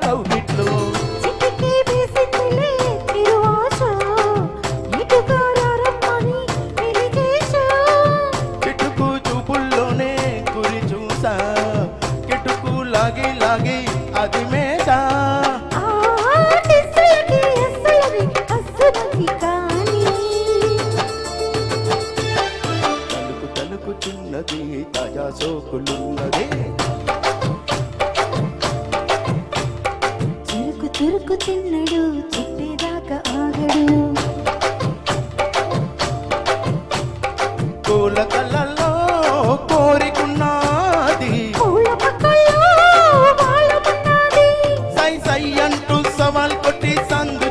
కౌగిట్లో కిటుకు చూపుల్లోనే గురి చూసా కిటుకు లాగి లాగి అది మేసా తలుకు తలుకుతున్నది తాజా సోకులున్నది చురుకు చురుకు తిన్నడు చుట్టేదాకా ఆగడు పూల కళ్ళల్లో కోరికున్నది సై సై అంటూ సవాల్ కొట్టి సందు